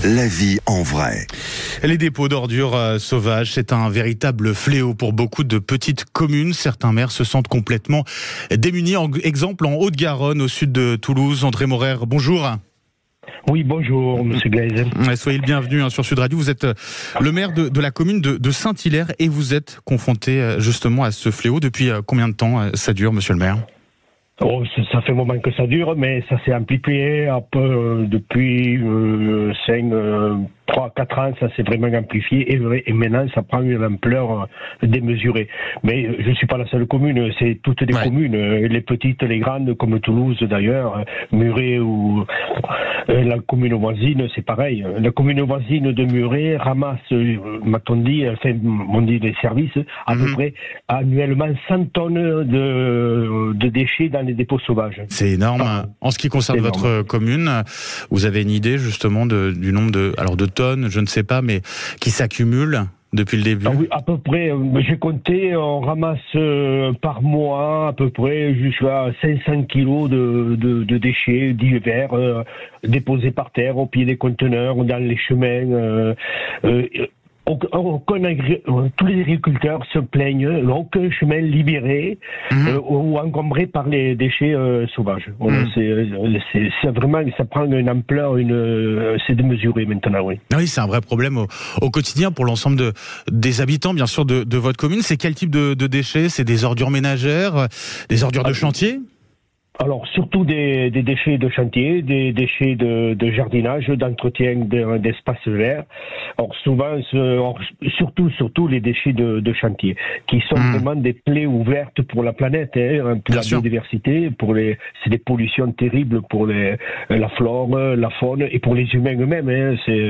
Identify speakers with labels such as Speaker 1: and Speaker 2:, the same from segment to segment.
Speaker 1: La vie en vrai.
Speaker 2: Les dépôts d'ordures sauvages, c'est un véritable fléau pour beaucoup de petites communes. Certains maires se sentent complètement démunis. Exemple en Haute-Garonne, au sud de Toulouse. André Morer, bonjour.
Speaker 3: Oui, bonjour, monsieur Glaise.
Speaker 2: Soyez le bienvenu sur Sud Radio. Vous êtes le maire de la commune de Saint-Hilaire et vous êtes confronté justement à ce fléau. Depuis combien de temps ça dure, monsieur le maire ?
Speaker 3: Oh, ça fait un moment que ça dure, mais ça s'est amplifié un peu depuis 3-4 ans, ça s'est vraiment amplifié et maintenant ça prend une ampleur démesurée. Mais je ne suis pas la seule commune, c'est toutes les communes, les petites, les grandes, comme Toulouse d'ailleurs, Muret ou la commune voisine, c'est pareil. La commune voisine de Muret ramasse, m'a-t-on dit, m'ont dit les services, à peu près annuellement 100 tonnes de déchets dans les dépôts sauvages.
Speaker 2: C'est énorme. En ce qui concerne votre commune, vous avez une idée justement du nombre de tonnes, je ne sais pas, mais qui s'accumulent depuis le début?
Speaker 3: Oui, à peu près. J'ai compté, on ramasse par mois à peu près jusqu'à 500 kilos de déchets divers déposés par terre, au pied des conteneurs, dans les chemins. Tous les agriculteurs se plaignent, aucun chemin libéré ou encombré par les déchets sauvages. C'est vraiment, ça prend une ampleur, c'est démesuré maintenant, oui.
Speaker 2: Oui, c'est un vrai problème au quotidien pour l'ensemble des habitants, bien sûr, de votre commune. C'est quel type de déchets? C'est des ordures ménagères, des ordures de chantier?
Speaker 3: Alors, surtout des déchets de chantier, des déchets de jardinage, d'entretien d'espaces verts. Alors, souvent, surtout les déchets de chantier, qui sont vraiment des plaies ouvertes pour la planète, pour la biodiversité, c'est des pollutions terribles pour la flore, la faune, et pour les humains eux-mêmes. C'est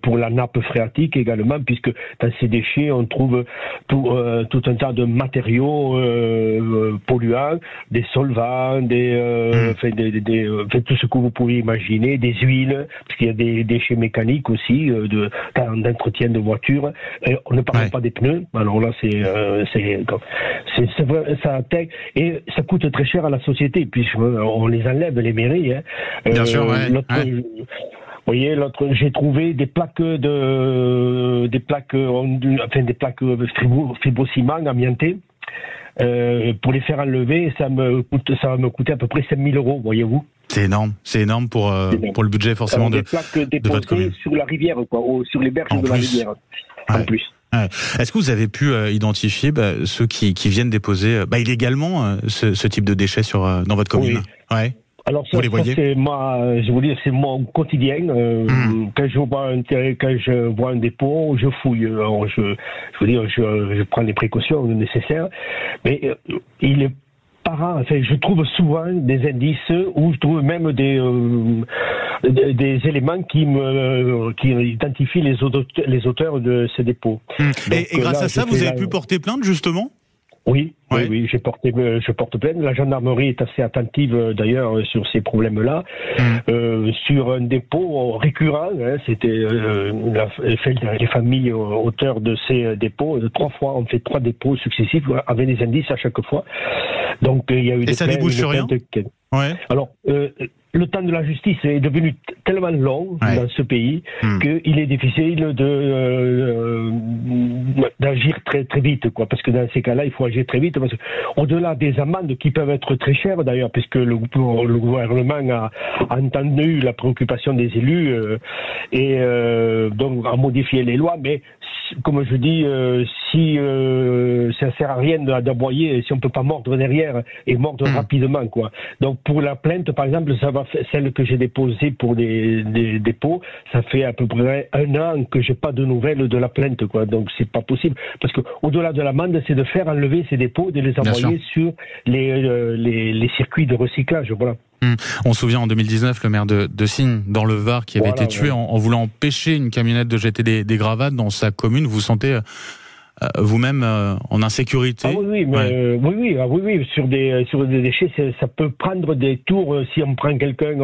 Speaker 3: pour la nappe phréatique également, puisque dans ces déchets, on trouve tout un tas de matériaux polluants, des solvants, tout ce que vous pouvez imaginer, des huiles, parce qu'il y a des déchets mécaniques aussi, d'entretien de voitures. On ne parle pas des pneus. Alors là, c'est vrai, ça intègre et ça coûte très cher à la société, puisqu'on les enlève, les mairies.
Speaker 2: Bien sûr,
Speaker 3: Vous voyez, j'ai trouvé des plaques fibrociment amiantées. Pour les faire enlever, ça va me coûter à peu près 5 000 €, voyez-vous.
Speaker 2: C'est énorme pour le budget forcément de votre commune.
Speaker 3: Sur la rivière, ou sur les berges de la rivière, en plus.
Speaker 2: Est-ce que vous avez pu identifier ceux qui viennent déposer illégalement ce type de déchets dans votre commune? Oui.
Speaker 3: Alors ça c'est c'est mon quotidien. Quand je vois un dépôt, je fouille. Alors, je prends les précautions nécessaires. Mais il est je trouve souvent des indices ou je trouve même des éléments qui identifient les auteurs de ces dépôts.
Speaker 2: Et grâce à ça, vous avez pu porter plainte justement?
Speaker 3: Oui, je porte plainte. La gendarmerie est assez attentive d'ailleurs sur ces problèmes-là. Sur un dépôt récurrent, c'était les familles auteurs de ces dépôts. 3 fois, on fait 3 dépôts successifs avec des indices à chaque fois. Donc il y a eu
Speaker 2: et ça débouche sur rien.
Speaker 3: Alors le temps de la justice est devenu tellement long dans ce pays qu'il est difficile d'agir très très vite, parce que dans ces cas-là, il faut agir très vite, parce que au-delà des amendes qui peuvent être très chères d'ailleurs, puisque le gouvernement a entendu la préoccupation des élus et donc a modifié les lois, mais comme je dis, si ça sert à rien d'aboyer, si on peut pas mordre derrière et mordre rapidement, Donc pour la plainte, par exemple, celle que j'ai déposée pour des dépôts, ça fait à peu près 1 an que j'ai pas de nouvelles de la plainte, Donc c'est pas possible, parce que au-delà de l'amende, c'est de faire enlever ces dépôts, de les envoyer sur les circuits de recyclage, voilà.
Speaker 2: On se souvient en 2019 le maire de Signes dans le Var qui avait été tué en voulant empêcher une camionnette de jeter des gravats dans sa commune. Vous vous sentez vous-même en insécurité?
Speaker 3: Oui, sur des déchets, ça peut prendre des tours, si on prend quelqu'un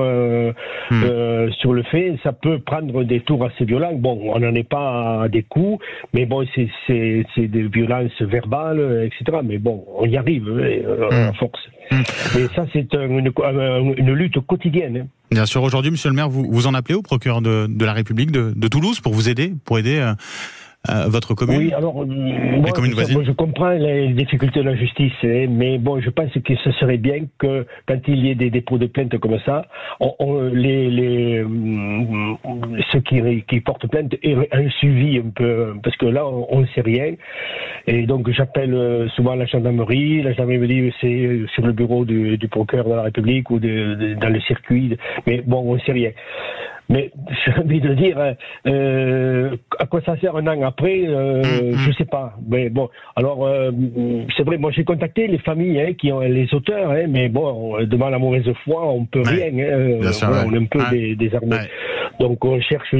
Speaker 3: sur le fait, ça peut prendre des tours assez violents. Bon, on n'en est pas à des coups, mais bon, c'est des violences verbales, etc. Mais bon, on y arrive, à force. Mais ça, c'est une lutte quotidienne. Hein.
Speaker 2: Bien sûr, aujourd'hui, monsieur le maire, vous en appelez au procureur de la République de Toulouse pour vous aider, pour aider votre commune?
Speaker 3: Oui, alors, je comprends les difficultés de la justice, hein, mais bon, je pense que ce serait bien que quand il y ait des dépôts de plainte comme ça, ceux qui portent plainte aient un suivi un peu, parce que là, on ne sait rien. Et donc, j'appelle souvent la gendarmerie me dit c'est sur le bureau du procureur de la République ou dans le circuit, mais bon, on ne sait rien. Mais j'ai envie de dire, à quoi ça sert un an après, je sais pas. Mais bon, alors c'est vrai, moi j'ai contacté les familles qui ont les auteurs, mais bon, devant la mauvaise foi, on peut rien. Sûr, on est un peu désarmés. Donc on cherche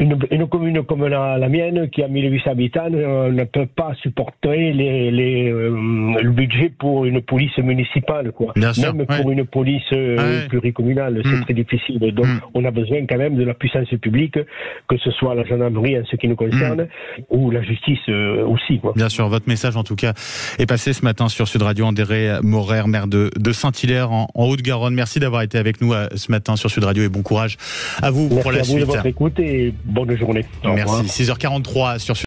Speaker 3: une commune comme la mienne, qui a 1800 habitants, ne peut pas supporter le budget pour une police municipale, quoi. Même pour une police pluricommunale, c'est très difficile. Donc, on a besoin quand même de la puissance publique, que ce soit la gendarmerie en ce qui nous concerne, ou la justice aussi, quoi.
Speaker 2: Bien sûr, votre message, en tout cas, est passé ce matin sur Sud Radio. André Morer, maire de Saint-Hilaire, en Haute-Garonne. Merci d'avoir été avec nous ce matin sur Sud Radio et bon courage à vous pour la suite.
Speaker 3: Merci à vous de votre écoute et bonne journée.
Speaker 2: Merci. 6h43 sur